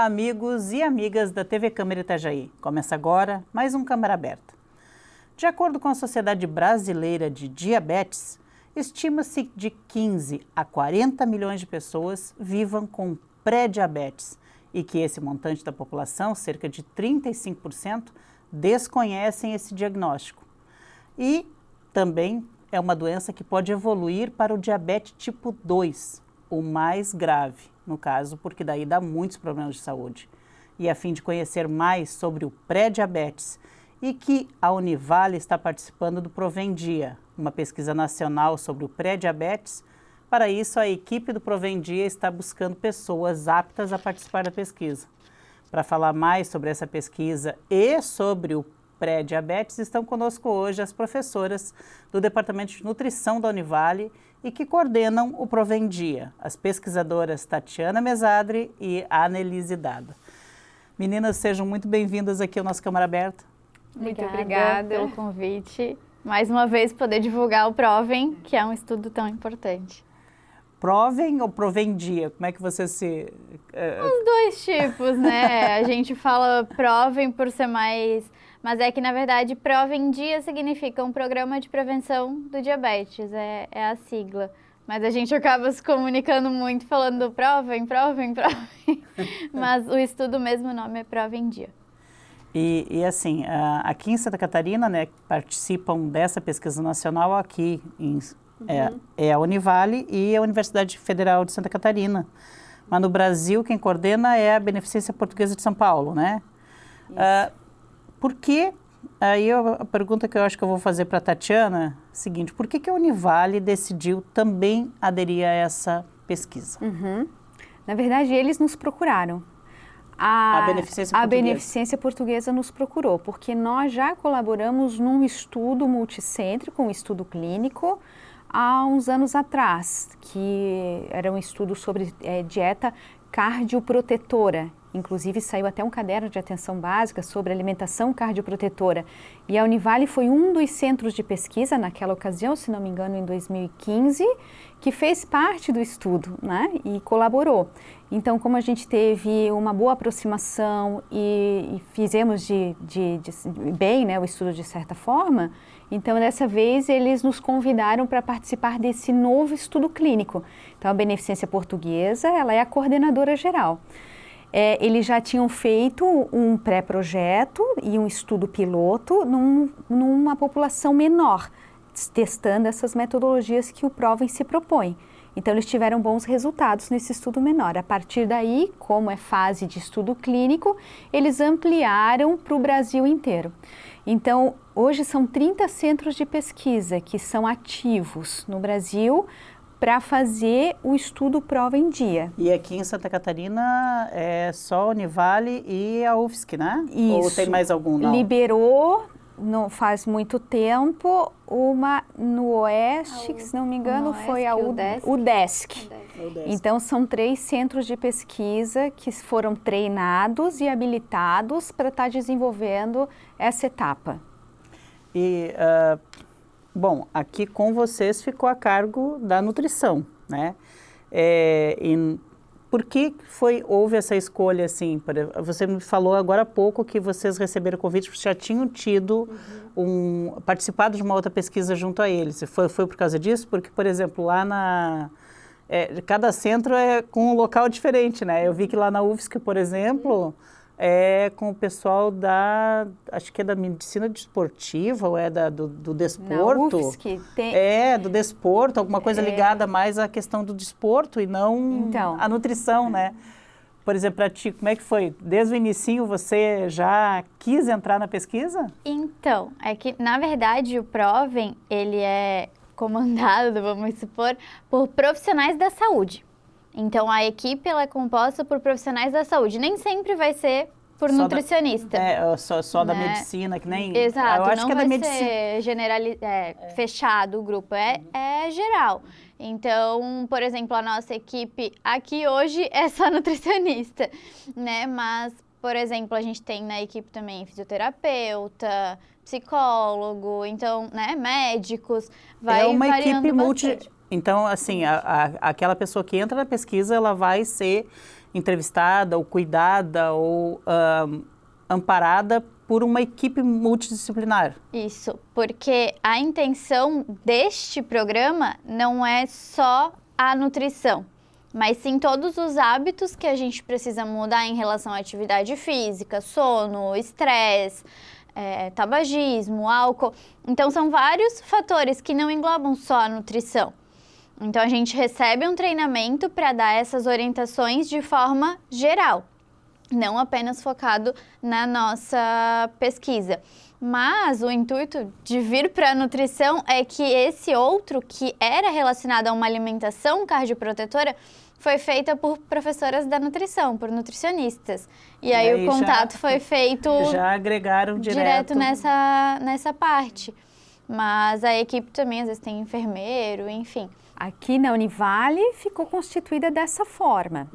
amigos e amigas da TV Câmara Itajaí. Começa agora mais um Câmara Aberta. De acordo com a Sociedade Brasileira de Diabetes, estima-se de 15 a 40 milhões de pessoas vivam com pré-diabetes e que esse montante da população, cerca de 35%, desconhecem esse diagnóstico. E também é uma doença que pode evoluir para o diabetes tipo 2, o mais grave, no caso, porque daí dá muitos problemas de saúde. E a fim de conhecer mais sobre o pré-diabetes e que a Univale está participando do Provendia, uma pesquisa nacional sobre o pré-diabetes. Para isso, a equipe do Provendia está buscando pessoas aptas a participar da pesquisa. Para falar mais sobre essa pesquisa e sobre o pré-diabetes, estão conosco hoje as professoras do Departamento de Nutrição da Univale e que coordenam o Provendia, as pesquisadoras Tatiana Mesadri e Annelise Dada. Meninas, sejam muito bem-vindas aqui ao nosso Câmara Aberta. Muito obrigada pelo convite. Mais uma vez, poder divulgar o Provem, que é um estudo tão importante. Provem ou Provendia? Como é que você se... Os dois tipos, né? A gente fala Provem por ser mais... Mas é que, na verdade, Provendia significa um programa de prevenção do diabetes, é a sigla. Mas a gente acaba se comunicando muito falando Provem. Mas o estudo mesmo, o nome é Provendia. E assim, aqui em Santa Catarina, né, participam dessa pesquisa nacional aqui é a Univale e a Universidade Federal de Santa Catarina. Mas no Brasil, quem coordena é a Beneficência Portuguesa de São Paulo, né? Por que, aí a pergunta que eu acho que eu vou fazer para a Tatiana é a seguinte: por que a Univale decidiu também aderir a essa pesquisa? Na verdade, eles nos procuraram. A Beneficência Portuguesa nos procurou, porque nós já colaboramos num estudo multicêntrico, um estudo clínico, há uns anos atrás, que era um estudo sobre dieta cardioprotetora. Inclusive, saiu até um caderno de atenção básica sobre alimentação cardioprotetora. E a Univale foi um dos centros de pesquisa naquela ocasião, se não me engano, em 2015, que fez parte do estudo, né? E colaborou. Então, como a gente teve uma boa aproximação e fizemos bem, né, o estudo de certa forma, então, dessa vez, eles nos convidaram para participar desse novo estudo clínico. Então, a Beneficência Portuguesa, ela é a coordenadora geral. Eles já tinham feito um pré-projeto e um estudo piloto numa população menor, testando essas metodologias que o Provem se propõe. Então, eles tiveram bons resultados nesse estudo menor. A partir daí, como é fase de estudo clínico, eles ampliaram para o Brasil inteiro. Então, hoje são 30 centros de pesquisa que são ativos no Brasil para fazer o estudo Provendia. E aqui em Santa Catarina é só a Univale e a UFSC, né? Isso. Ou tem mais algum? Não? Liberou, não faz muito tempo, uma no Oeste, que se não me engano foi a UDESC. Então são 3 centros de pesquisa que foram treinados e habilitados para estar desenvolvendo essa etapa. E... bom, aqui com vocês ficou a cargo da nutrição, né? Por que houve essa escolha, assim? Você me falou agora há pouco que vocês receberam o convite, porque já tinham tido participado de uma outra pesquisa junto a eles. Foi por causa disso? Porque, por exemplo, lá cada centro é com um local diferente, né? Eu vi que lá na UFSC, por exemplo... com o pessoal acho que é da medicina desportiva ou do desporto. Na UFSC tem... do desporto, alguma coisa ligada mais à questão do desporto e não à nutrição, né? Por exemplo, para ti, como é que foi? Desde o inicinho você já quis entrar na pesquisa? Então, é que na verdade o Provem, ele é comandado, vamos supor, por profissionais da saúde. Então, a equipe ela é composta por profissionais da saúde. Nem sempre vai ser por nutricionista. Só da medicina, que nem... Exato, eu acho não que é vai da medicina. ser fechado o grupo, é geral. Então, por exemplo, a nossa equipe aqui hoje é só nutricionista, né? Mas, por exemplo, a gente tem na equipe também fisioterapeuta, psicólogo, então, né, médicos, vai uma variando equipe bastante. Então, assim, aquela pessoa que entra na pesquisa, ela vai ser entrevistada ou cuidada ou amparada por uma equipe multidisciplinar. Isso, porque a intenção deste programa não é só a nutrição, mas sim todos os hábitos que a gente precisa mudar em relação à atividade física, sono, estresse, tabagismo, álcool. Então, são vários fatores que não englobam só a nutrição. Então, a gente recebe um treinamento para dar essas orientações de forma geral, não apenas focado na nossa pesquisa. Mas o intuito de vir para a nutrição é que esse outro, que era relacionado a uma alimentação cardioprotetora, foi feita por professoras da nutrição, por nutricionistas. E aí o contato foi feito... Já agregaram direto nessa parte. Mas a equipe também, às vezes, tem enfermeiro, enfim. Aqui na Univale ficou constituída dessa forma,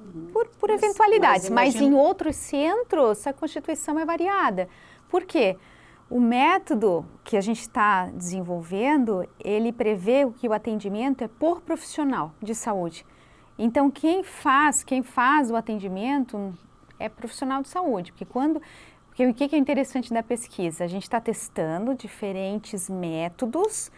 por eventualidades, mas em outros centros a constituição é variada. Por quê? O método que a gente está desenvolvendo, ele prevê que o atendimento é por profissional de saúde. Então, quem faz o atendimento é profissional de saúde, porque o que é interessante da pesquisa? A gente está testando diferentes métodos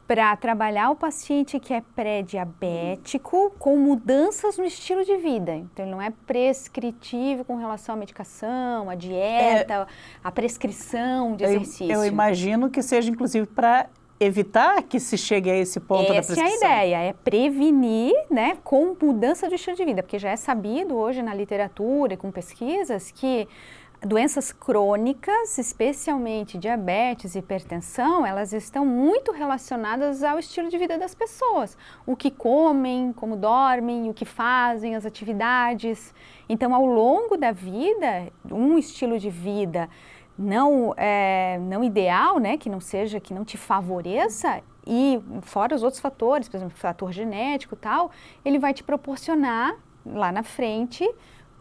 para trabalhar o paciente que é pré-diabético com mudanças no estilo de vida. Então, ele não é prescritivo com relação à medicação, à dieta, à prescrição de exercício. Eu imagino que seja, inclusive, para evitar que se chegue a esse ponto da prescrição. Essa é a ideia, é prevenir, né, com mudança do estilo de vida, porque já é sabido hoje na literatura e com pesquisas que doenças crônicas, especialmente diabetes e hipertensão, elas estão muito relacionadas ao estilo de vida das pessoas. O que comem, como dormem, o que fazem, as atividades. Então, ao longo da vida, um estilo de vida não ideal, né, que não te favoreça, e fora os outros fatores, por exemplo, fator genético e tal, ele vai te proporcionar, lá na frente,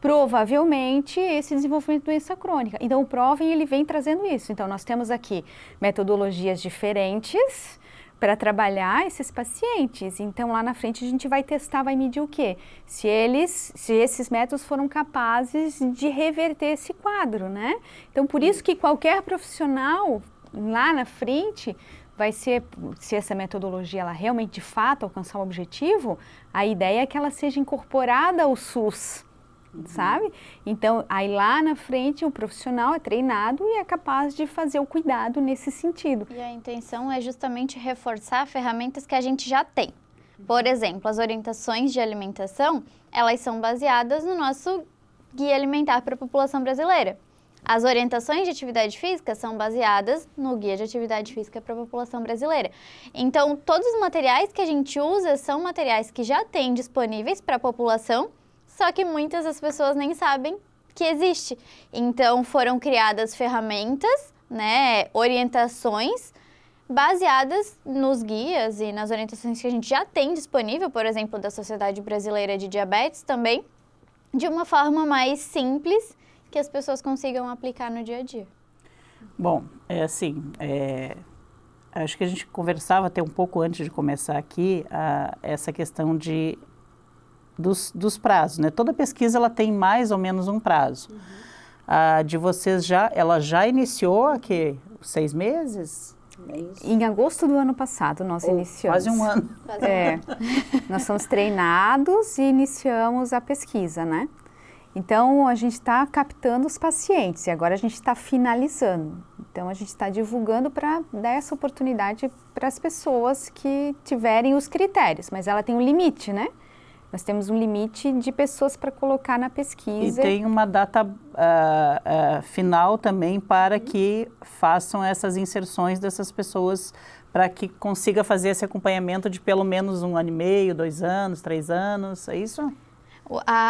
provavelmente esse desenvolvimento de doença crônica. Então, o Provem, ele vem trazendo isso. Então, nós temos aqui metodologias diferentes para trabalhar esses pacientes. Então, lá na frente, a gente vai testar, vai medir o quê? Se esses métodos foram capazes de reverter esse quadro, né? Então, por isso que qualquer profissional, lá na frente, vai ser, se essa metodologia, ela realmente, de fato, alcançar o objetivo, a ideia é que ela seja incorporada ao SUS, sabe? Então, aí lá na frente o profissional é treinado e é capaz de fazer o cuidado nesse sentido. E a intenção é justamente reforçar ferramentas que a gente já tem. Por exemplo, as orientações de alimentação, elas são baseadas no nosso Guia Alimentar para a População Brasileira. As orientações de atividade física são baseadas no Guia de Atividade Física para a População Brasileira. Então, todos os materiais que a gente usa são materiais que já tem disponíveis para a população, só que muitas das pessoas nem sabem que existe. Então, foram criadas ferramentas, né, orientações baseadas nos guias e nas orientações que a gente já tem disponível, por exemplo, da Sociedade Brasileira de Diabetes também, de uma forma mais simples que as pessoas consigam aplicar no dia a dia. Bom, acho que a gente conversava até um pouco antes de começar aqui essa questão dos prazos, né? Toda pesquisa ela tem mais ou menos um prazo. A de vocês ela já iniciou aqui 6 meses? Em agosto do ano passado nós iniciamos. Quase um ano. Nós somos treinados e iniciamos a pesquisa, né? Então, a gente está captando os pacientes e agora a gente está finalizando. Então, a gente está divulgando para dar essa oportunidade para as pessoas que tiverem os critérios, mas ela tem um limite, né? Nós temos um limite de pessoas para colocar na pesquisa. E tem uma data final também para que façam essas inserções dessas pessoas, para que consiga fazer esse acompanhamento de pelo menos 1 ano e meio, 2 anos, 3 anos, é isso?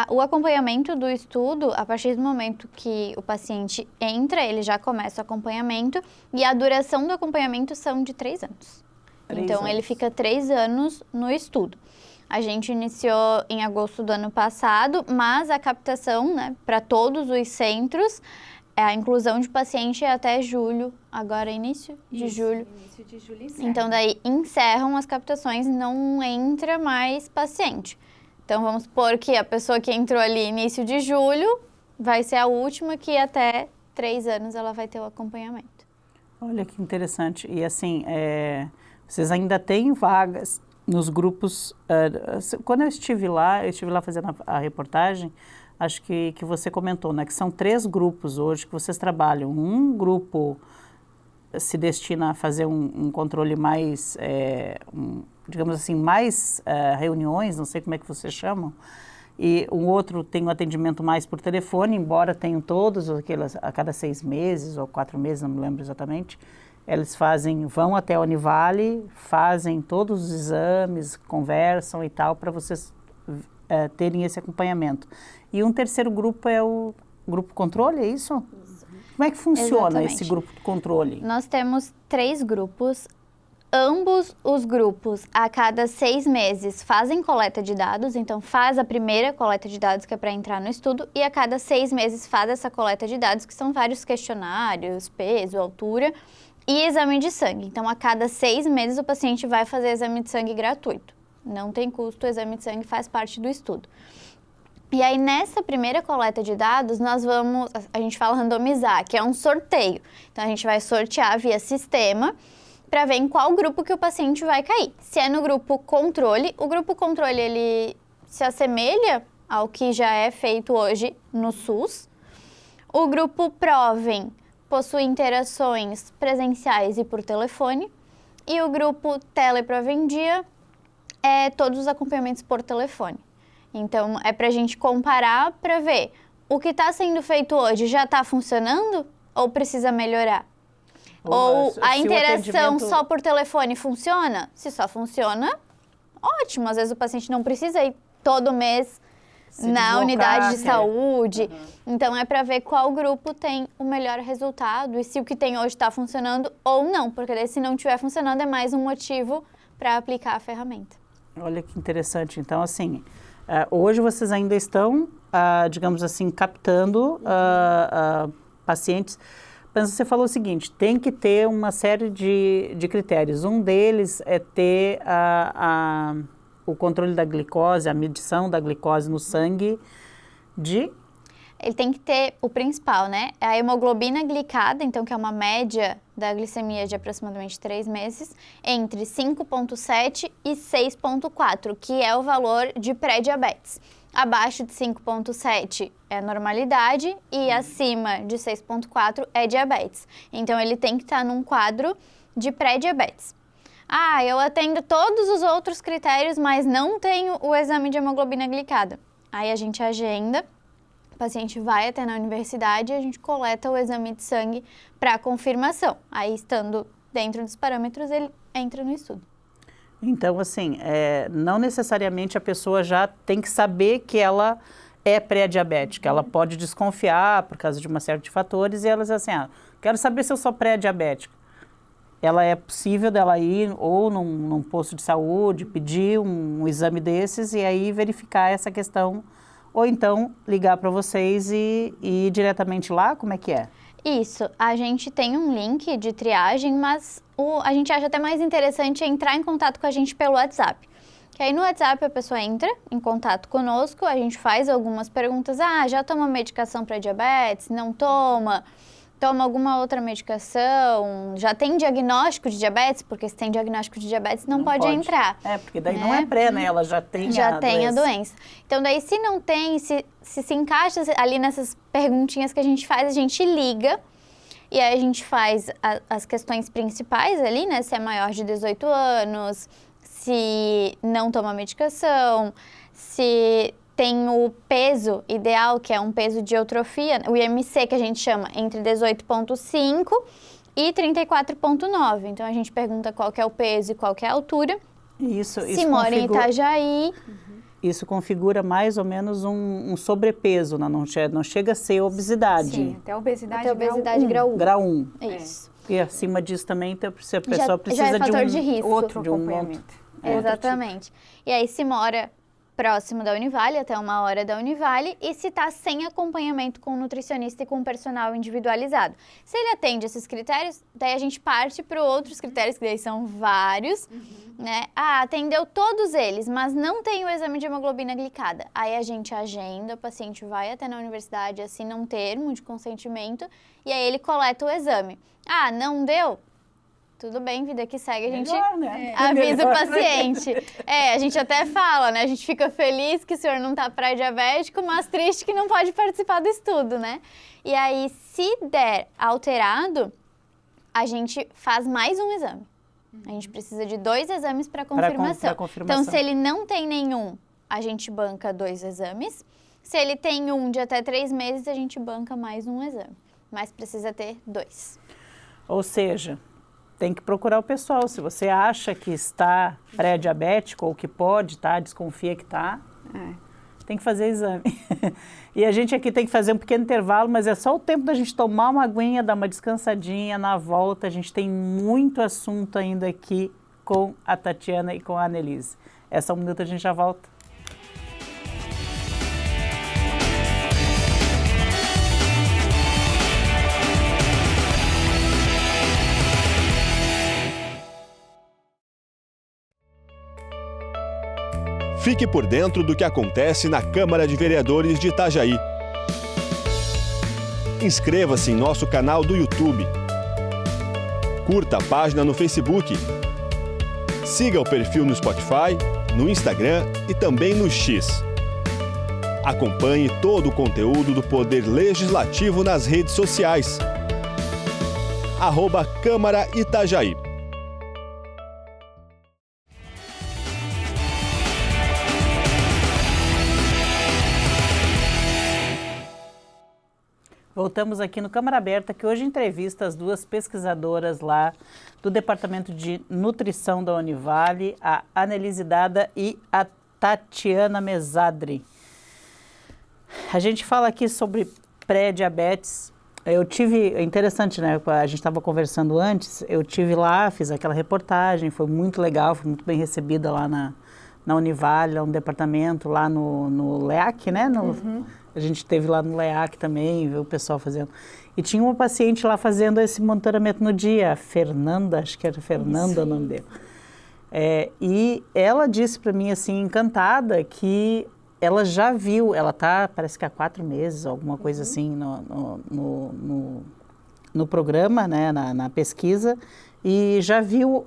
O acompanhamento do estudo, a partir do momento que o paciente entra, ele já começa o acompanhamento e a duração do acompanhamento são de 3 anos. Então, ele fica 3 anos no estudo. A gente iniciou em agosto do ano passado, mas a captação, né, para todos os centros, a inclusão de paciente é até julho, agora início de julho. Início de julho encerra. Então, daí encerram as captações, não entra mais paciente. Então, vamos supor que a pessoa que entrou ali início de julho vai ser a última que até 3 anos ela vai ter o acompanhamento. Olha que interessante. E assim, vocês ainda têm vagas nos grupos... quando eu estive lá fazendo a reportagem, acho que você comentou, né? Que são 3 grupos hoje que vocês trabalham. Um grupo se destina a fazer um controle mais, digamos assim, mais reuniões, não sei como é que vocês chamam, e um outro tem um atendimento mais por telefone, embora tenham todos aquelas, a cada 6 meses ou 4 meses, não me lembro exatamente, eles vão até a Univale, fazem todos os exames, conversam e tal, para vocês terem esse acompanhamento. E um terceiro grupo é o grupo controle, é isso? Como é que funciona esse grupo de controle? Nós temos 3 grupos. Ambos os grupos, a cada 6 meses, fazem coleta de dados. Então, faz a primeira coleta de dados, que é para entrar no estudo. E a cada 6 meses faz essa coleta de dados, que são vários questionários, peso, altura e exame de sangue. Então, a cada 6 meses, o paciente vai fazer exame de sangue gratuito. Não tem custo, o exame de sangue faz parte do estudo. E aí, nessa primeira coleta de dados, a gente fala randomizar, que é um sorteio. Então, a gente vai sortear via sistema para ver em qual grupo que o paciente vai cair. Se é no grupo controle, o grupo controle, ele se assemelha ao que já é feito hoje no SUS. O grupo Provem possui interações presenciais e por telefone. E o grupo Teleprovendia todos os acompanhamentos por telefone. Então, é para a gente comparar para ver o que está sendo feito hoje já está funcionando ou precisa melhorar? Ou a interação só por telefone funciona? Se só funciona, ótimo. Às vezes o paciente não precisa ir todo mês na unidade de saúde. Então, é para ver qual grupo tem o melhor resultado e se o que tem hoje está funcionando ou não. Porque daí, se não estiver funcionando, é mais um motivo para aplicar a ferramenta. Olha que interessante. Então, assim... hoje vocês ainda estão, digamos assim, captando pacientes. Mas você falou o seguinte, tem que ter uma série de critérios. Um deles é ter o controle da glicose, a medição da glicose no sangue Ele tem que ter o principal, né? A hemoglobina glicada, então, que é uma média da glicemia de aproximadamente 3 meses, entre 5,7 e 6,4, que é o valor de pré-diabetes. Abaixo de 5,7 é normalidade e acima de 6,4 é diabetes. Então, ele tem que estar num quadro de pré-diabetes. Eu atendo todos os outros critérios, mas não tenho o exame de hemoglobina glicada. Aí a gente agenda, o paciente vai até na universidade e a gente coleta o exame de sangue para confirmação. Aí, estando dentro dos parâmetros, ele entra no estudo. Então, assim, não necessariamente a pessoa já tem que saber que ela é pré-diabética. Ela pode desconfiar por causa de uma série de fatores e ela diz assim, quero saber se eu sou pré-diabética. Ela é possível dela ir ou num posto de saúde, pedir um exame desses e aí verificar essa questão, ou então ligar para vocês e ir diretamente lá, como é que é? Isso, a gente tem um link de triagem, mas a gente acha até mais interessante entrar em contato com a gente pelo WhatsApp. Que aí no WhatsApp a pessoa entra em contato conosco, a gente faz algumas perguntas, já toma medicação para diabetes? Não toma? Toma alguma outra medicação? Já tem diagnóstico de diabetes? Porque se tem diagnóstico de diabetes não pode entrar. Porque daí não é pré, né? Ela já tem a doença. Então daí se não tem, se encaixa ali nessas perguntinhas que a gente liga e aí a gente faz as questões principais ali, né? Se é maior de 18 anos, se não toma medicação, se tem o peso ideal, que é um peso de eutrofia, o IMC que a gente chama, entre 18,5 e 34,9. Então, a gente pergunta qual que é o peso e qual que é a altura. Se mora em Itajaí. Isso configura mais ou menos um sobrepeso, né? Não chega a ser obesidade. Sim, até obesidade grau 1. Grau 1. Isso. E acima disso também, se a pessoa precisa de um risco. Outro acompanhamento. Exatamente. E aí, se mora próximo da Univale, até 1 hora da Univale, e se está sem acompanhamento com nutricionista e com personal individualizado. Se ele atende esses critérios, daí a gente parte para outros critérios, que daí são vários, né? Atendeu todos eles, mas não tem o exame de hemoglobina glicada. Aí a gente agenda, o paciente vai até na universidade, assina um termo de consentimento, e aí ele coleta o exame. Não deu? Tudo bem, vida que segue, a gente avisa o paciente. A gente até fala, né? A gente fica feliz que o senhor não está pré-diabético, mas triste que não pode participar do estudo, né? E aí, se der alterado, a gente faz mais um exame. A gente precisa de 2 exames para confirmação. Então, se ele não tem nenhum, a gente banca 2 exames. Se ele tem um de até 3 meses, a gente banca mais um exame. Mas precisa ter 2. Ou seja, tem que procurar o pessoal. Se você acha que está pré-diabético ou que pode estar, desconfia que está, tem que fazer exame. E a gente aqui tem que fazer um pequeno intervalo, mas é só o tempo da gente tomar uma aguinha, dar uma descansadinha. Na volta, a gente tem muito assunto ainda aqui com a Tatiana e com a Annelise. É só um minuto, a gente já volta. Fique por dentro do que acontece na Câmara de Vereadores de Itajaí. Inscreva-se em nosso canal do YouTube. Curta a página no Facebook. Siga o perfil no Spotify, no Instagram e também no X. Acompanhe todo o conteúdo do Poder Legislativo nas redes sociais. @Câmara Itajaí. Voltamos aqui no Câmara Aberta, que hoje entrevista as 2 pesquisadoras lá do Departamento de Nutrição da Univale, a Annelise Dada e a Tatiana Mesadri. A gente fala aqui sobre pré-diabetes. É interessante, né? A gente estava conversando antes, eu tive lá, fiz aquela reportagem, foi muito legal, foi muito bem recebida lá na Univale, lá no departamento, lá no LEAC, né? A gente esteve lá no LEAC também, viu o pessoal fazendo. E tinha uma paciente lá fazendo esse monitoramento no dia, a Fernanda, acho que era Fernanda o nome dela. E ela disse para mim, assim, encantada, que ela já viu, ela tá, parece que há 4 meses, alguma coisa assim, no programa, né, na pesquisa, e já viu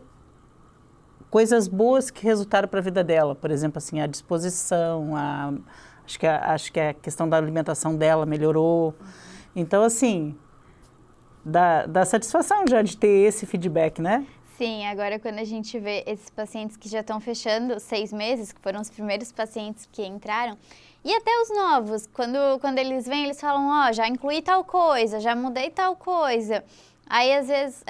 coisas boas que resultaram para a vida dela. Por exemplo, assim, a disposição, acho que a questão da alimentação dela melhorou. Então, assim, dá satisfação já de ter esse feedback, né? Sim, agora quando a gente vê esses pacientes que já estão fechando 6 meses, que foram os primeiros pacientes que entraram, e até os novos, quando eles vêm, eles falam, já incluí tal coisa, já mudei tal coisa. Aí, às vezes,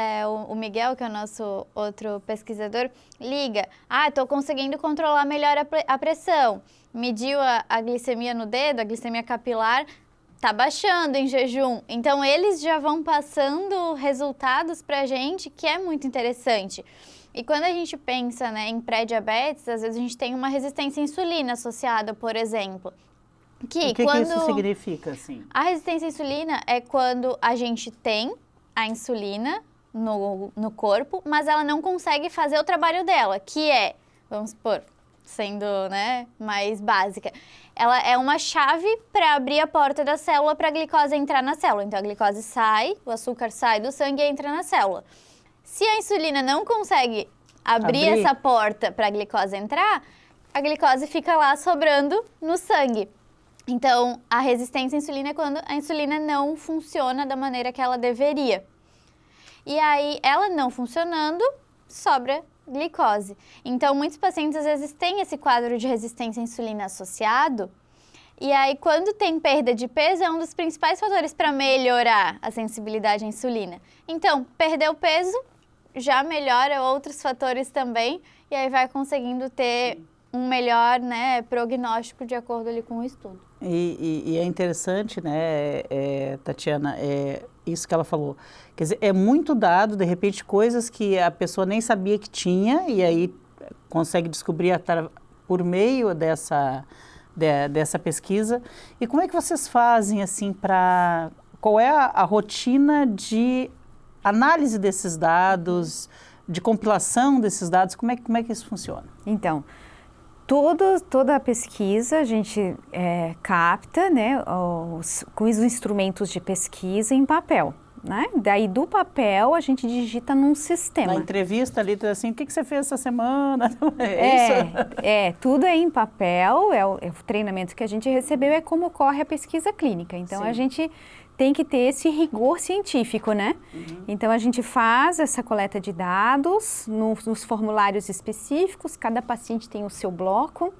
o Miguel, que é o nosso outro pesquisador, liga, estou conseguindo controlar melhor a pressão. Mediu a glicemia no dedo, a glicemia capilar, está baixando em jejum. Então, eles já vão passando resultados para a gente, que é muito interessante. E quando a gente pensa, né, em pré-diabetes, às vezes a gente tem uma resistência à insulina associada, por exemplo. O que isso significa, assim? A resistência à insulina é quando a gente tem a insulina no corpo, mas ela não consegue fazer o trabalho dela, que é, vamos supor, sendo, né, mais básica, ela é uma chave para abrir a porta da célula para a glicose entrar na célula. Então, a glicose sai, o açúcar sai do sangue e entra na célula. Se a insulina não consegue abrir essa porta para a glicose entrar, a glicose fica lá sobrando no sangue. Então, a resistência à insulina é quando a insulina não funciona da maneira que ela deveria. E aí, ela não funcionando, sobra glicose. Então, muitos pacientes, às vezes, têm esse quadro de resistência à insulina associado. E aí, quando tem perda de peso, é um dos principais fatores para melhorar a sensibilidade à insulina. Então, perdeu peso, já melhora outros fatores também. E aí, vai conseguindo ter um melhor, né, prognóstico de acordo ali com o estudo. E é interessante, né, Tatiana, isso que ela falou. Quer dizer, é muito dado, de repente, coisas que a pessoa nem sabia que tinha e aí consegue descobrir por meio dessa pesquisa. E como é que vocês fazem, assim, qual é a rotina de análise desses dados, de compilação desses dados? Como é que isso funciona? Então, toda a pesquisa a gente capta, né, com os instrumentos de pesquisa em papel. Né? Daí do papel a gente digita num sistema. Na entrevista ali, assim, o que você fez essa semana? Tudo é em papel, o treinamento que a gente recebeu é como ocorre a pesquisa clínica. Então, sim, a gente tem que ter esse rigor científico, né? Uhum. Então, a gente faz essa coleta de dados nos formulários específicos, cada paciente tem o seu bloco.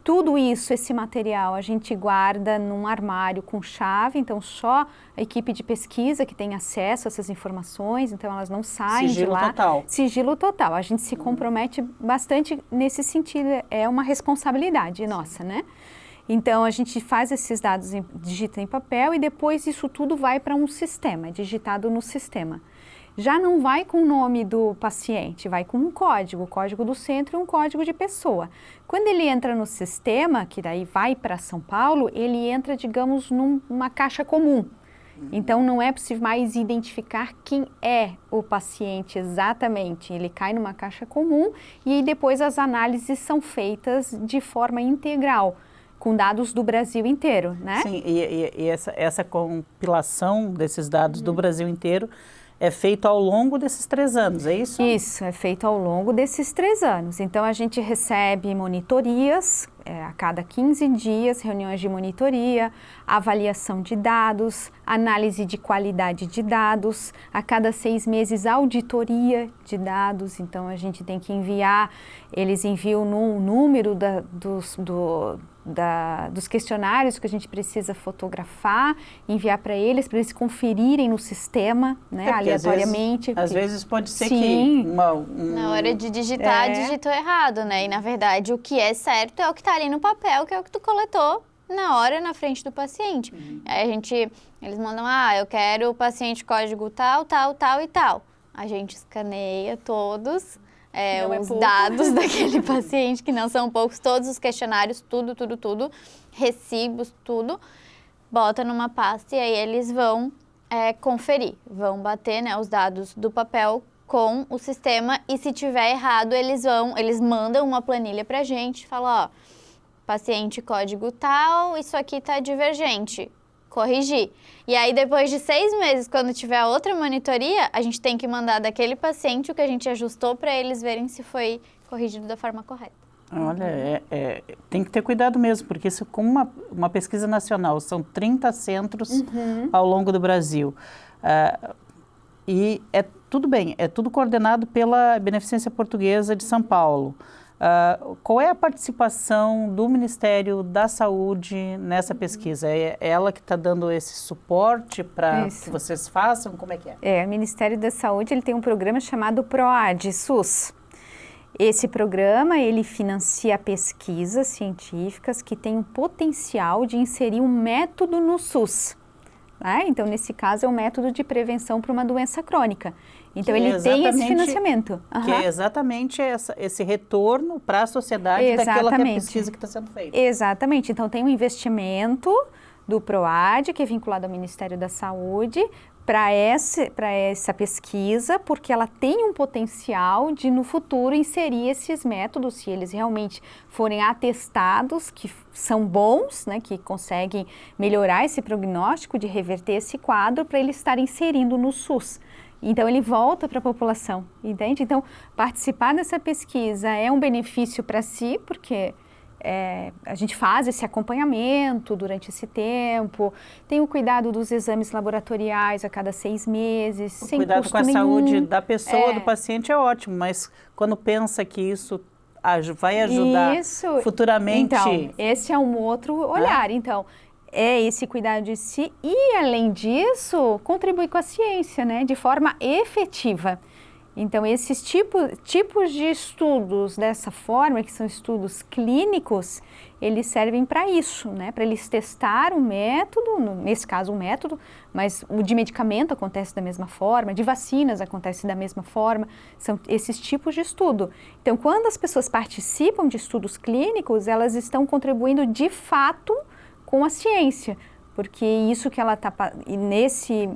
Tudo isso, esse material, a gente guarda num armário com chave, então só a equipe de pesquisa que tem acesso a essas informações, então elas não saem de lá. Sigilo total. Sigilo total. A gente se compromete bastante nesse sentido, é uma responsabilidade nossa, né? Então, a gente faz esses dados, digita em papel e depois isso tudo vai para um sistema, é digitado no sistema. Já não vai com o nome do paciente, vai com um código, o código do centro e um código de pessoa. Quando ele entra no sistema, que daí vai para São Paulo, ele entra, digamos, numa caixa comum. Então, não é possível mais identificar quem é o paciente exatamente. Ele cai numa caixa comum e aí depois as análises são feitas de forma integral, com dados do Brasil inteiro, né? Sim, e essa compilação desses dados do Brasil inteiro é feito ao longo desses 3 anos, é isso? Isso, é feito ao longo desses 3 anos. Então, a gente recebe monitorias a cada 15 dias, reuniões de monitoria, avaliação de dados, análise de qualidade de dados, a cada 6 meses auditoria de dados. Então, a gente tem que enviar, eles enviam no número dos questionários que a gente precisa fotografar, enviar para eles conferirem no sistema, né, aleatoriamente. Às vezes pode ser que na hora de digitar, digitou errado, né? E na verdade o que é certo é o que está ali no papel, que é o que tu coletou na hora, na frente do paciente. Aí eles mandam, eu quero o paciente código tal, tal, tal e tal. A gente escaneia todos os dados daquele paciente, que não são poucos, todos os questionários, tudo, recibos, tudo, bota numa pasta e aí eles vão conferir, vão bater, né, os dados do papel com o sistema e se tiver errado, eles mandam uma planilha pra gente, falam, paciente código tal, isso aqui tá divergente, corrigir. E aí, depois de 6 meses, quando tiver outra monitoria, a gente tem que mandar daquele paciente o que a gente ajustou para eles verem se foi corrigido da forma correta. Olha, tem que ter cuidado mesmo, porque isso, como uma pesquisa nacional, são 30 centros ao longo do Brasil. E tudo bem, é tudo coordenado pela Beneficência Portuguesa de São Paulo. Qual é a participação do Ministério da Saúde nessa pesquisa? É ela que está dando esse suporte para que vocês façam? Como é que é? O Ministério da Saúde ele tem um programa chamado PROAD SUS. Esse programa ele financia pesquisas científicas que têm um potencial de inserir um método no SUS. Então, nesse caso, é um método de prevenção para uma doença crônica. Então, ele tem esse financiamento. Que é exatamente esse retorno para a sociedade daquela pesquisa que está sendo feita. Exatamente. Então, tem um investimento do PROAD, que é vinculado ao Ministério da Saúde, para essa pesquisa, porque ela tem um potencial de, no futuro, inserir esses métodos, se eles realmente forem atestados, que são bons, né, que conseguem melhorar esse prognóstico, de reverter esse quadro, para eles estarem inserindo no SUS. Então, ele volta para a população, entende? Então, participar dessa pesquisa é um benefício para si, porque a gente faz esse acompanhamento durante esse tempo, tem o cuidado dos exames laboratoriais a cada 6 meses, sem cuidado custo com a nenhum. Saúde da pessoa, do paciente é ótimo, mas quando pensa que isso vai ajudar futuramente... Então, esse é um outro olhar. Então, esse cuidado de si e, além disso, contribui com a ciência, né, de forma efetiva. Então, esses tipos de estudos dessa forma, que são estudos clínicos, eles servem para isso, né? Para eles testar o método, nesse caso o método, mas o de medicamento acontece da mesma forma, de vacinas acontece da mesma forma, são esses tipos de estudo. Então, quando as pessoas participam de estudos clínicos, elas estão contribuindo de fato com a ciência, porque isso que ela está,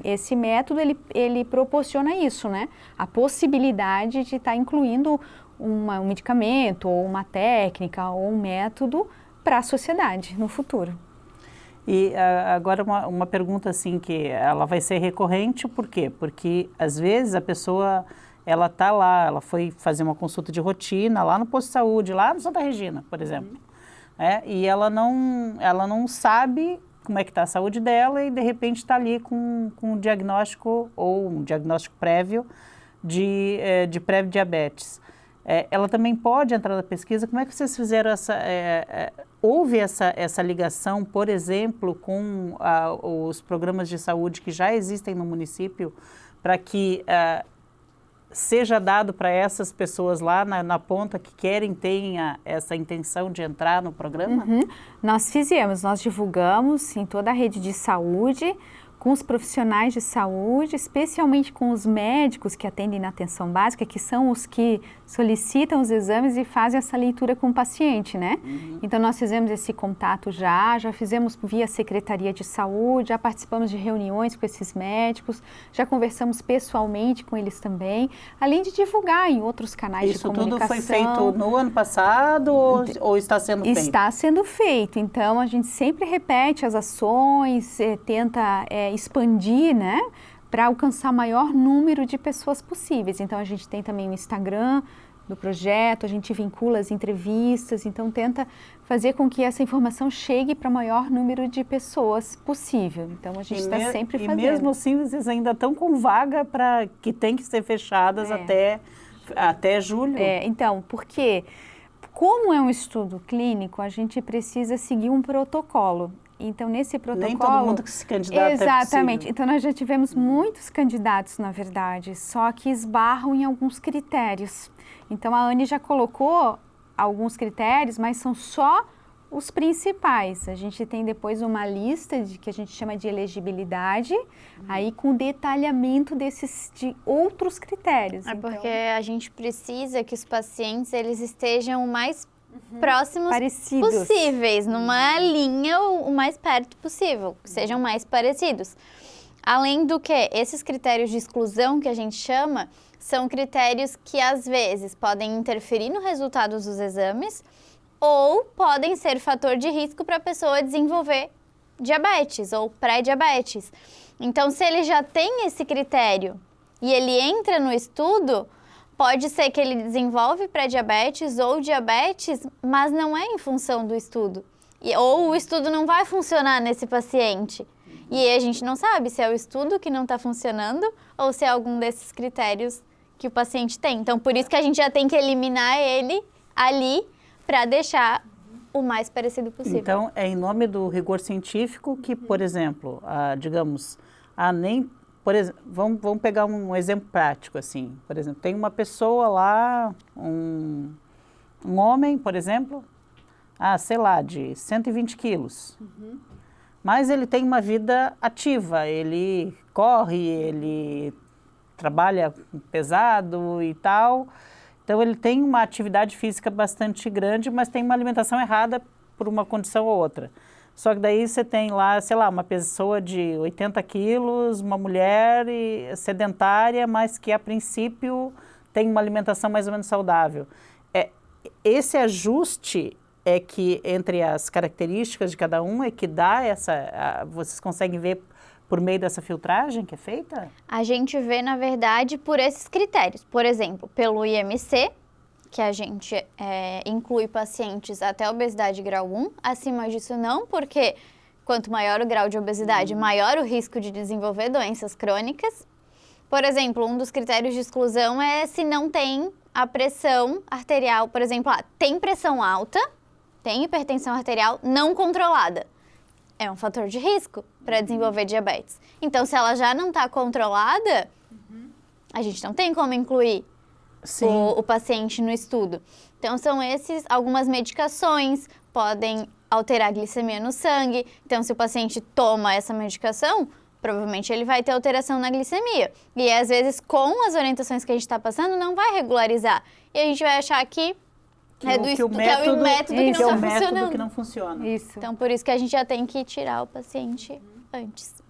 esse método, ele proporciona isso, né? A possibilidade de estar incluindo um medicamento, ou uma técnica, ou um método para a sociedade no futuro. E agora uma pergunta assim que ela vai ser recorrente, por quê? Porque às vezes a pessoa, ela está lá, ela foi fazer uma consulta de rotina lá no posto de saúde, lá no Santa Regina, por exemplo, e ela não sabe como é que está a saúde dela e de repente está ali com um diagnóstico ou um diagnóstico prévio de pré-diabetes. Ela também pode entrar na pesquisa. Como é que vocês fizeram houve essa ligação, por exemplo, com os programas de saúde que já existem no município, para que seja dado para essas pessoas lá na ponta que tenha essa intenção de entrar no programa? Nós divulgamos em toda a rede de saúde, com os profissionais de saúde, especialmente com os médicos que atendem na atenção básica, que são os que solicitam os exames e fazem essa leitura com o paciente, né? Então, nós fizemos esse contato já fizemos via Secretaria de Saúde, já participamos de reuniões com esses médicos, já conversamos pessoalmente com eles também, além de divulgar em outros canais de comunicação. Isso tudo foi feito no ano passado ou está sendo feito? Está sendo feito. Então, a gente sempre repete as ações, tenta expandir, né, para alcançar o maior número de pessoas possíveis. Então, a gente tem também o Instagram do projeto, a gente vincula as entrevistas, então tenta fazer com que essa informação chegue para o maior número de pessoas possível. Então, a gente está sempre fazendo. E mesmo assim, vocês ainda estão com vaga para que tem que ser fechadas até julho? Então, porque como é um estudo clínico, a gente precisa seguir um protocolo. Então, nesse protocolo... Nem todo mundo que se candidata Exatamente. É então, nós já tivemos muitos candidatos, na verdade, só que esbarram em alguns critérios. Então, a Anne já colocou alguns critérios, mas são só os principais. A gente tem depois uma lista que a gente chama de elegibilidade, aí com detalhamento de outros critérios. Porque a gente precisa que os pacientes eles estejam o mais próximos possíveis, numa linha o mais perto possível, que sejam mais parecidos. Além do que, esses critérios de exclusão que a gente chama, são critérios que às vezes podem interferir no resultado dos exames ou podem ser fator de risco para a pessoa desenvolver diabetes ou pré-diabetes. Então, se ele já tem esse critério e ele entra no estudo, pode ser que ele desenvolve pré-diabetes ou diabetes, mas não é em função do estudo. Ou o estudo não vai funcionar nesse paciente. E aí a gente não sabe se é o estudo que não está funcionando ou se é algum desses critérios que o paciente tem. Então, por isso que a gente já tem que eliminar ele ali para deixar o mais parecido possível. Então, é em nome do rigor científico que, por exemplo, por exemplo, vamos pegar um exemplo prático, assim. Por exemplo, tem uma pessoa lá, um homem, por exemplo, sei lá, de 120 quilos. Mas ele tem uma vida ativa, ele corre, ele trabalha pesado e tal. Então, ele tem uma atividade física bastante grande, mas tem uma alimentação errada por uma condição ou outra. Só que daí você tem lá, sei lá, uma pessoa de 80 quilos, uma mulher sedentária, mas que a princípio tem uma alimentação mais ou menos saudável. Esse ajuste é que entre as características de cada um é que dá vocês conseguem ver por meio dessa filtragem que é feita? A gente vê, na verdade, por esses critérios. Por exemplo, pelo IMC, que a gente inclui pacientes até obesidade grau 1, acima disso não, porque quanto maior o grau de obesidade, maior o risco de desenvolver doenças crônicas. Por exemplo, um dos critérios de exclusão é se não tem a pressão arterial, por exemplo, tem pressão alta, tem hipertensão arterial não controlada. É um fator de risco para desenvolver diabetes. Então, se ela já não está controlada, a gente não tem como incluir o paciente no estudo. Então, são algumas medicações, podem alterar a glicemia no sangue. Então, se o paciente toma essa medicação, provavelmente ele vai ter alteração na glicemia. E às vezes, com as orientações que a gente está passando, não vai regularizar. E a gente vai achar que é o método que não está funcionando. Que não funciona. Isso. Então, por isso que a gente já tem que tirar o paciente antes.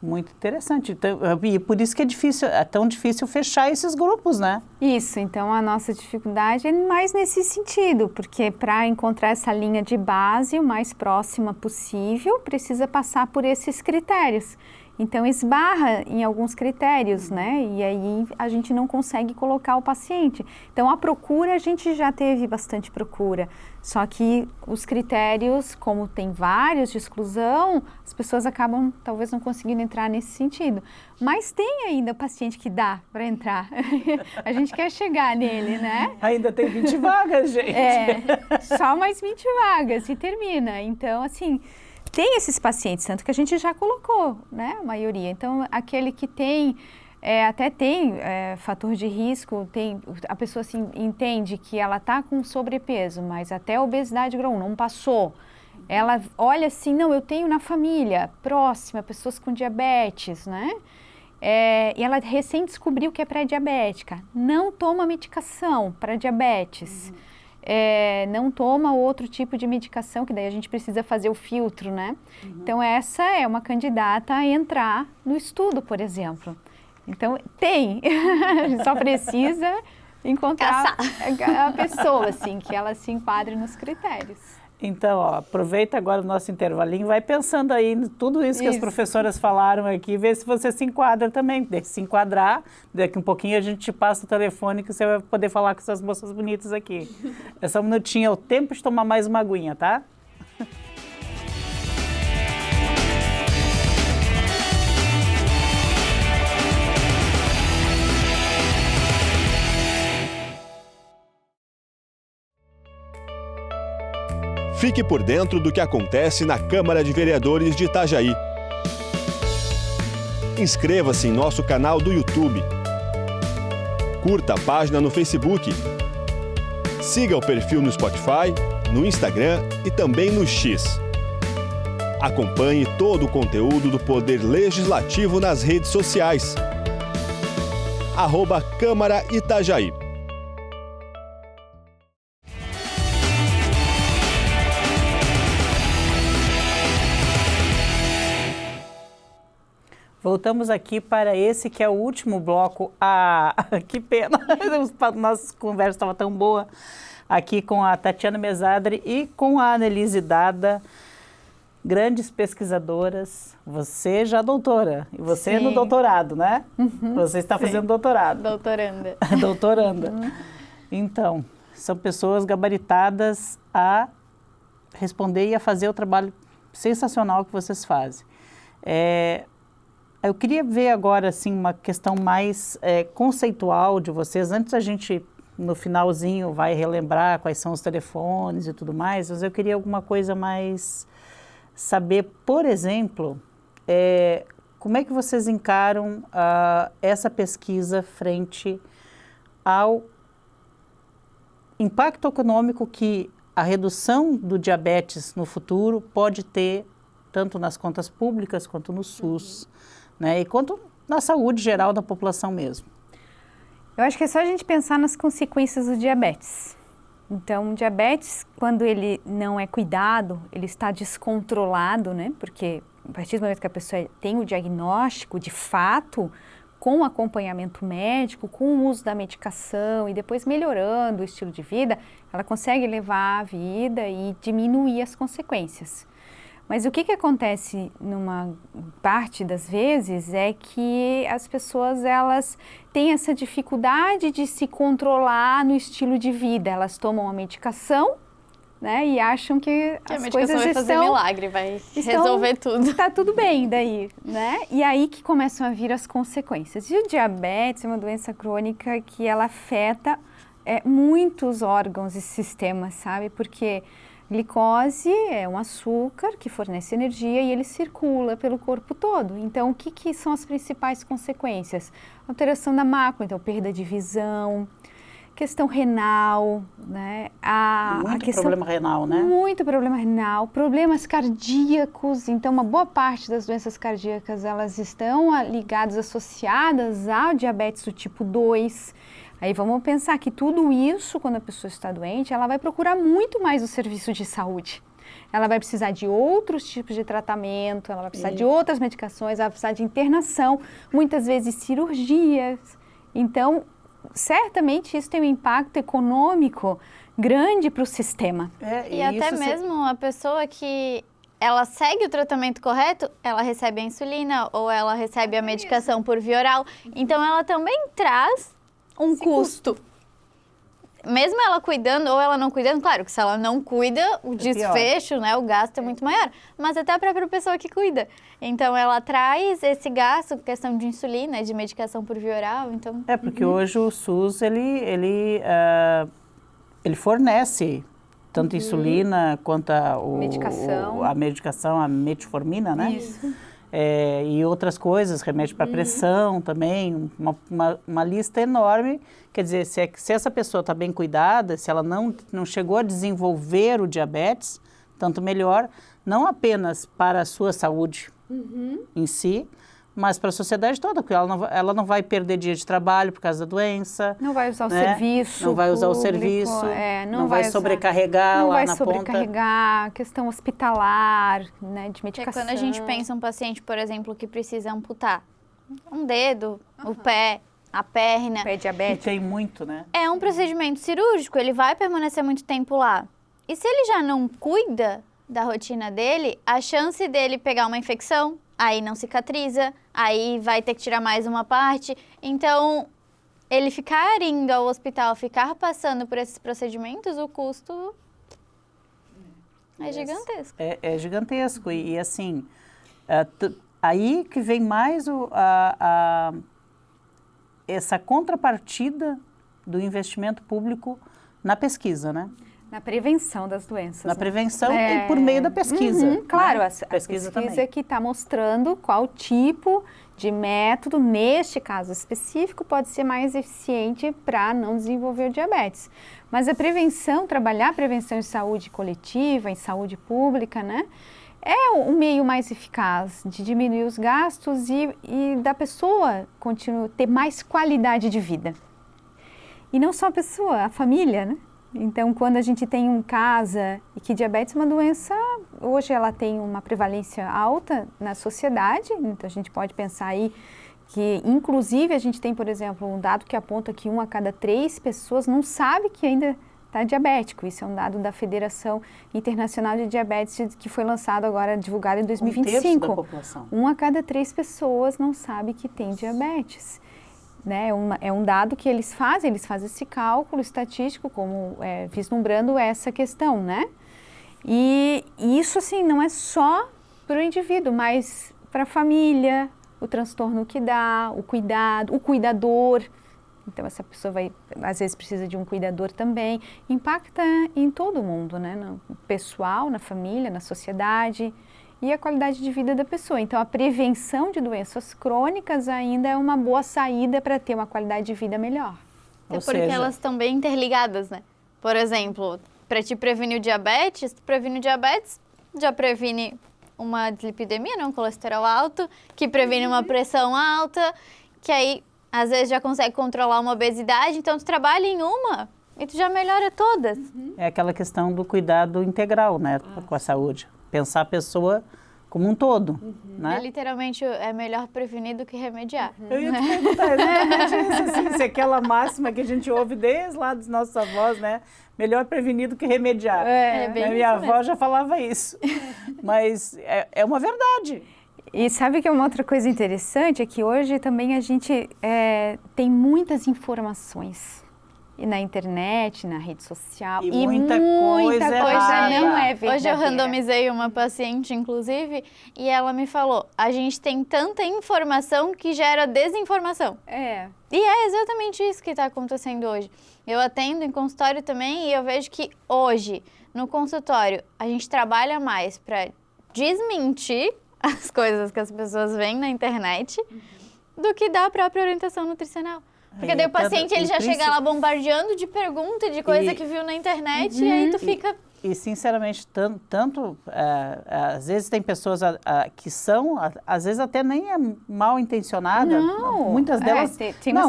Muito interessante. Então, e por isso que é tão difícil fechar esses grupos, né? Isso, então a nossa dificuldade é mais nesse sentido, porque para encontrar essa linha de base o mais próxima possível, precisa passar por esses critérios. Então esbarra em alguns critérios, né? E aí a gente não consegue colocar o paciente. Então a procura, a gente já teve bastante procura. Só que os critérios, como tem vários de exclusão, as pessoas acabam talvez não conseguindo entrar nesse sentido. Mas tem ainda paciente que dá para entrar. A gente quer chegar nele, né? Ainda tem 20 vagas, gente. Só mais 20 vagas e termina. Então, assim, tem esses pacientes, tanto que a gente já colocou, né? A maioria. Então, aquele que tem... até tem fator de risco, a pessoa assim, entende que ela está com sobrepeso, mas até a obesidade grau 1 não passou. Ela olha assim, não, eu tenho na família próxima pessoas com diabetes, né? E ela recém descobriu que é pré-diabética. Não toma medicação para diabetes. Não toma outro tipo de medicação, que daí a gente precisa fazer o filtro, né? Então, essa é uma candidata a entrar no estudo, por exemplo. Então, tem. A gente só precisa encontrar a pessoa, assim, que ela se enquadre nos critérios. Então, ó, aproveita agora o nosso intervalinho, vai pensando aí em tudo isso que as professoras falaram aqui, vê se você se enquadra também. Se enquadrar, daqui um pouquinho a gente te passa o telefone que você vai poder falar com essas moças bonitas aqui. É só um minutinho, é o tempo de tomar mais uma aguinha, tá? Fique por dentro do que acontece na Câmara de Vereadores de Itajaí. Inscreva-se em nosso canal do YouTube. Curta a página no Facebook. Siga o perfil no Spotify, no Instagram e também no X. Acompanhe todo o conteúdo do Poder Legislativo nas redes sociais. @Câmara Itajaí. Voltamos aqui para esse que é o último bloco. Que pena, nossa conversa estava tão boa. Aqui com a Tatiana Mesadri e com a Annelise Dada, grandes pesquisadoras. Você já doutora, e você no doutorado, né? Você está fazendo doutorado. Doutoranda. Doutoranda. Então, são pessoas gabaritadas a responder e a fazer o trabalho sensacional que vocês fazem. Eu queria ver agora, assim, uma questão mais conceitual de vocês. Antes a gente, no finalzinho, vai relembrar quais são os telefones e tudo mais, mas eu queria alguma coisa mais... Saber, por exemplo, como é que vocês encaram essa pesquisa frente ao impacto econômico que a redução do diabetes no futuro pode ter, tanto nas contas públicas quanto no SUS. Né, e quanto na saúde geral da população mesmo. Eu acho que é só a gente pensar nas consequências do diabetes. Então, o diabetes, quando ele não é cuidado, ele está descontrolado, né? Porque a partir do momento que a pessoa tem o diagnóstico, de fato, com acompanhamento médico, com o uso da medicação e depois melhorando o estilo de vida, ela consegue levar a vida e diminuir as consequências. Mas o que acontece numa parte das vezes é que as pessoas, elas têm essa dificuldade de se controlar no estilo de vida. Elas tomam a medicação, né, e acham que as coisas vai fazer milagre, vai resolver tudo. Está tudo bem daí, né? E aí que começam a vir as consequências. E o diabetes é uma doença crônica que ela afeta muitos órgãos e sistemas, sabe? Porque glicose é um açúcar que fornece energia e ele circula pelo corpo todo. Então, o que são as principais consequências? Alteração da mácula, então perda de visão, questão renal, né? Muito problema renal, né? Muito problema renal, problemas cardíacos. Então, uma boa parte das doenças cardíacas, elas estão ligadas, associadas ao diabetes do tipo 2. Aí vamos pensar que tudo isso, quando a pessoa está doente, ela vai procurar muito mais o serviço de saúde. Ela vai precisar de outros tipos de tratamento, ela vai precisar de outras medicações, ela vai precisar de internação, muitas vezes cirurgias. Então, certamente isso tem um impacto econômico grande para o sistema. E até mesmo a pessoa que ela segue o tratamento correto, ela recebe a insulina ou ela recebe a medicação por via oral. Então, ela também traz um custo. Mesmo ela cuidando ou ela não cuidando, claro que se ela não cuida, o desfecho, né, o gasto é muito maior. Mas até a própria pessoa que cuida. Então, ela traz esse gasto, questão de insulina, de medicação por via oral, então... Porque hoje o SUS, ele fornece tanto insulina quanto a medicação, a metformina, né? Isso. E outras coisas, remédio para pressão também, uma lista enorme. Quer dizer, se essa pessoa está bem cuidada, se ela não chegou a desenvolver o diabetes, tanto melhor, não apenas para a sua saúde em si, mas para a sociedade toda, porque ela não vai perder dia de trabalho por causa da doença. Não vai usar o serviço Não vai usar o público, serviço, não vai sobrecarregar lá na ponta. Não vai sobrecarregar, questão hospitalar, né, de medicação. Quando a gente pensa um paciente, por exemplo, que precisa amputar um dedo, o pé, a perna. Pé diabético. E tem muito, né? É um procedimento cirúrgico, ele vai permanecer muito tempo lá. E se ele já não cuida da rotina dele, a chance dele pegar uma infecção, aí não cicatriza, aí vai ter que tirar mais uma parte. Então, ele ficar indo ao hospital, ficar passando por esses procedimentos, o custo é gigantesco. É gigantesco. E assim, aí que vem mais essa contrapartida do investimento público na pesquisa, né? Na prevenção das doenças. Na prevenção e por meio da pesquisa. Claro, né? a pesquisa que está mostrando qual tipo de método, neste caso específico, pode ser mais eficiente para não desenvolver o diabetes. Mas a prevenção, trabalhar a prevenção em saúde coletiva, em saúde pública, né? É o meio mais eficaz de diminuir os gastos e da pessoa ter mais qualidade de vida. E não só a pessoa, a família, né? Então, quando a gente tem um casa e que diabetes é uma doença, hoje ela tem uma prevalência alta na sociedade, então a gente pode pensar aí que, inclusive, a gente tem, por exemplo, um dado que aponta que 1 a cada 3 pessoas não sabe que ainda está diabético. Isso é um dado da Federação Internacional de Diabetes, que foi lançado agora, divulgado em 2025. 1/3 da população. 1 a cada 3 pessoas não sabe que tem diabetes. Né? É um dado que eles fazem esse cálculo estatístico, como vislumbrando essa questão, né? E isso, assim, não é só para o indivíduo, mas para a família, o transtorno que dá, o cuidado, o cuidador. Então, essa pessoa às vezes precisa de um cuidador também. Impacta em todo mundo, né? No pessoal, na família, na sociedade e a qualidade de vida da pessoa. Então, a prevenção de doenças crônicas ainda é uma boa saída para ter uma qualidade de vida melhor. Porque elas estão bem interligadas, né? Por exemplo, para te prevenir o diabetes, já previne uma dislipidemia, né? Um colesterol alto, que previne uma pressão alta, que aí, às vezes, já consegue controlar uma obesidade. Então, tu trabalha em uma e tu já melhora todas. É aquela questão do cuidado integral, né? Com a saúde. Pensar a pessoa como um todo, né? Literalmente, é melhor prevenir do que remediar. Eu ia te perguntar exatamente isso, assim, se aquela máxima que a gente ouve desde lá dos nossos avós, né? Melhor prevenir do que remediar. Minha avó já falava isso. Mas é uma verdade. E sabe que uma outra coisa interessante é que hoje também a gente tem muitas informações. E na internet, na rede social. E muita coisa não é verdadeira. Hoje eu randomizei uma paciente, inclusive, e ela me falou, a gente tem tanta informação que gera desinformação. E é exatamente isso que está acontecendo hoje. Eu atendo em consultório também e eu vejo que hoje, no consultório, a gente trabalha mais para desmentir as coisas que as pessoas veem na internet do que dar a própria orientação nutricional. Porque daí o paciente ele já chega lá bombardeando de pergunta, de coisa que viu na internet, e aí tu fica... E sinceramente, às vezes tem pessoas que são, às vezes até nem é mal intencionada. Não. Muitas delas...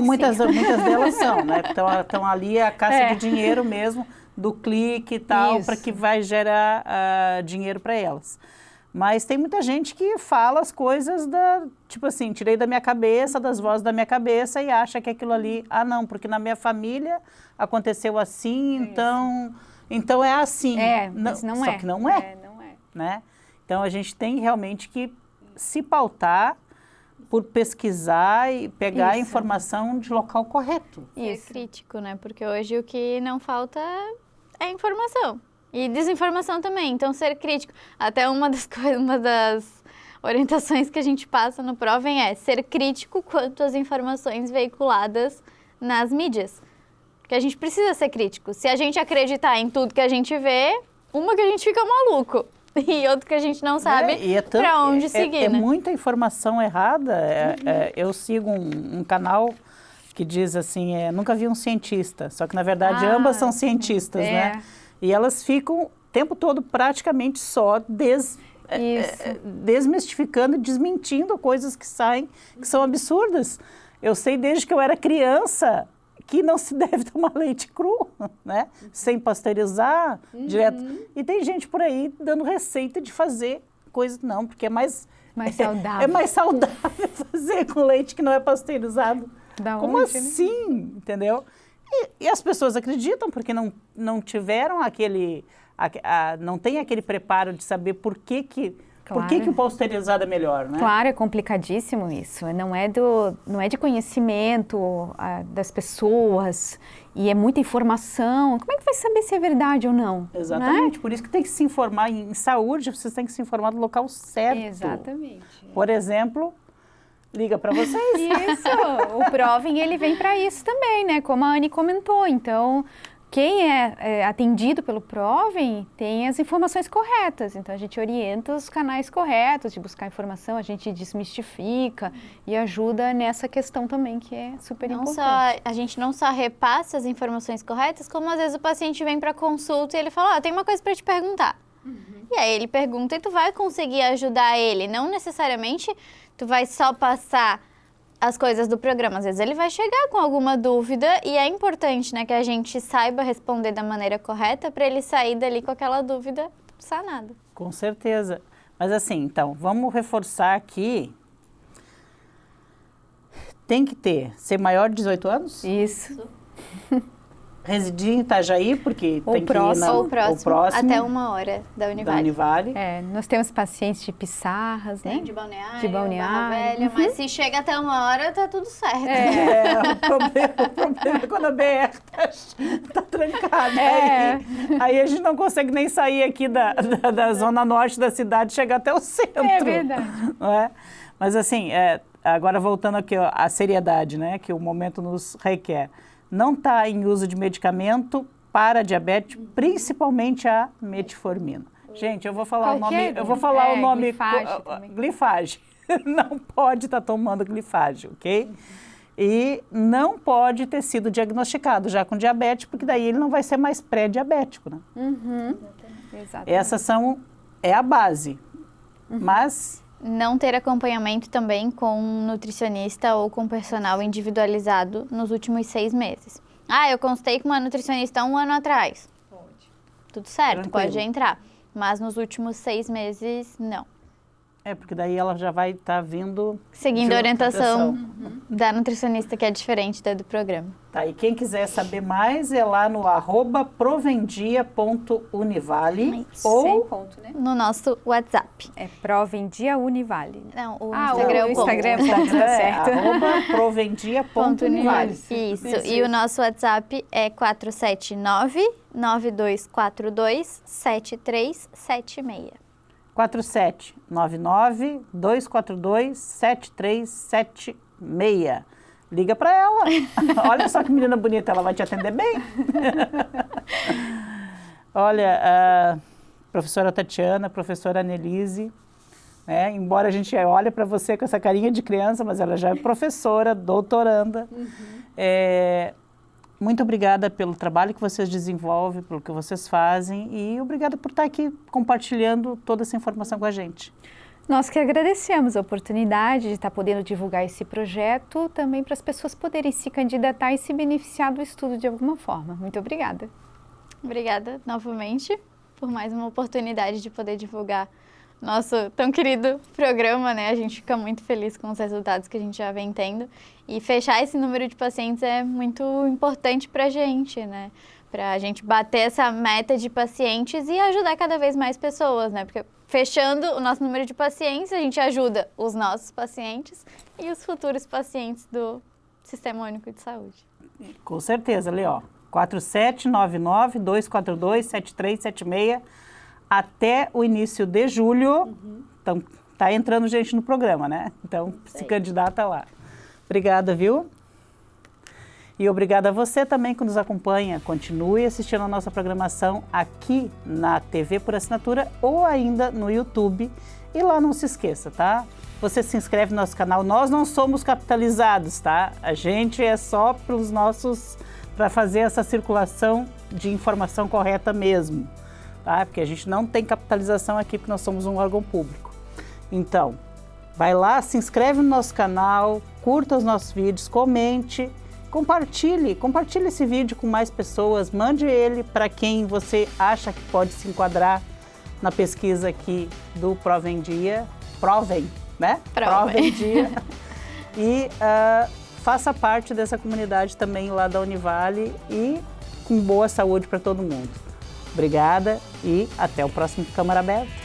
muitas delas são, né? Estão ali a caça de dinheiro mesmo, do clique e tal, para que vai gerar dinheiro para elas. Mas tem muita gente que fala as coisas tipo assim, tirei da minha cabeça, das vozes da minha cabeça e acha que aquilo ali, não, porque na minha família aconteceu assim, então é assim. Mas não só é. que não é. Não é. Né? Então a gente tem realmente que se pautar por pesquisar e pegar a informação de local correto. Isso. É crítico, né? Porque hoje o que não falta é informação. E desinformação também, então ser crítico. Até uma das orientações que a gente passa no Provem é ser crítico quanto às informações veiculadas nas mídias. Porque a gente precisa ser crítico. Se a gente acreditar em tudo que a gente vê, uma que a gente fica maluco e outra que a gente não sabe para onde seguir. Né? Muita informação errada. Eu sigo um canal que diz assim, nunca vi um cientista, só que na verdade ambas são cientistas, né? E elas ficam o tempo todo praticamente só desmistificando e desmentindo coisas que saem, que são absurdas. Eu sei desde que eu era criança que não se deve tomar leite cru, né? Sem pasteurizar, direto. E tem gente por aí dando receita de fazer coisas, não, porque é mais saudável. É mais saudável fazer com leite que não é pasteurizado. Como onde, assim? Né? Entendeu? E as pessoas acreditam porque não tiveram não tem aquele preparo de saber por que o pasteurizado é melhor, né? Claro, é complicadíssimo isso. Não é de conhecimento das pessoas e é muita informação. Como é que vai saber se é verdade ou não? Exatamente. Né? Por isso que tem que se informar em saúde, vocês têm que se informar do local certo. Exatamente. Por exemplo, liga para vocês. Isso. O Provem, ele vem para isso também, né? Como a Anne comentou. Então, quem é atendido pelo Provem tem as informações corretas. Então, a gente orienta os canais corretos de buscar informação, a gente desmistifica e ajuda nessa questão também, que é super importante. A gente não só repassa as informações corretas, como às vezes o paciente vem para consulta e ele fala, tem uma coisa para te perguntar. E aí ele pergunta e tu vai conseguir ajudar ele. Não necessariamente tu vai só passar as coisas do programa. Às vezes ele vai chegar com alguma dúvida e é importante, né, que a gente saiba responder da maneira correta para ele sair dali com aquela dúvida sanada. Com certeza. Mas assim, então, vamos reforçar aqui. Tem que ser maior de 18 anos? Isso. Residir em Itajaí, porque tem que ir o próximo, até 1 hora da Univale. Nós temos pacientes de Pissarras, né? De Balneário, Barra Velha, mas se chega até 1 hora, tá tudo certo. O problema é quando a BR tá trancada. Aí a gente não consegue nem sair aqui da zona norte da cidade e chegar até o centro. É verdade. Não é? Mas assim, agora voltando aqui à seriedade, né, que o momento nos requer. Não está em uso de medicamento para diabetes, principalmente a metformina. Gente, eu vou falar o nome. Glifage. Não pode estar tomando glifage, ok? E não pode ter sido diagnosticado já com diabetes, porque daí ele não vai ser mais pré-diabético, né? Exatamente. Essas é a base. Mas não ter acompanhamento também com um nutricionista ou com personal individualizado nos últimos 6 meses. Eu consultei com uma nutricionista 1 ano atrás. Pode. Tudo certo, tranquilo. Pode entrar. Mas nos últimos 6 meses, não. Porque daí ela já vai estar vindo... Seguindo a orientação da nutricionista, que é diferente da do programa. Tá, e quem quiser saber mais é lá no @provendia.univale ou sem ponto, né? No nosso WhatsApp. É Provendia Univale. Não, o Instagram é ponto, tá certo. @provendia.univale. Isso, e o nosso WhatsApp é 479-9242-7376. 4799-242-7376. Liga para ela. Olha só que menina bonita, ela vai te atender bem. Olha, a professora Tatiana, a professora Annelise, né, embora a gente olhe para você com essa carinha de criança, mas ela já é professora, doutoranda. Muito obrigada pelo trabalho que vocês desenvolvem, pelo que vocês fazem e obrigada por estar aqui compartilhando toda essa informação com a gente. Nós que agradecemos a oportunidade de estar podendo divulgar esse projeto, também para as pessoas poderem se candidatar e se beneficiar do estudo de alguma forma. Muito obrigada. Obrigada novamente por mais uma oportunidade de poder divulgar nosso tão querido programa, né? A gente fica muito feliz com os resultados que a gente já vem tendo. E fechar esse número de pacientes é muito importante para a gente, né? Para a gente bater essa meta de pacientes e ajudar cada vez mais pessoas, né? Porque fechando o nosso número de pacientes, a gente ajuda os nossos pacientes e os futuros pacientes do Sistema Único de Saúde. Com certeza, ali, ó. 4799-242-7376 até o início de julho. Então, tá entrando gente no programa, né? Então, se candidata lá. Obrigada, viu? E obrigada a você também que nos acompanha. Continue assistindo a nossa programação aqui na TV por assinatura ou ainda no YouTube. E lá não se esqueça, tá? Você se inscreve no nosso canal. Nós não somos capitalizados, tá? A gente é só para fazer essa circulação de informação correta mesmo, tá? Porque a gente não tem capitalização aqui, porque nós somos um órgão público. Então, vai lá, se inscreve no nosso canal, curta os nossos vídeos, comente, compartilhe esse vídeo com mais pessoas, mande ele para quem você acha que pode se enquadrar na pesquisa aqui do Prova em Dia, né? Prova em Dia. E faça parte dessa comunidade também lá da Univale e com boa saúde para todo mundo. Obrigada e até o próximo Câmara Aberta.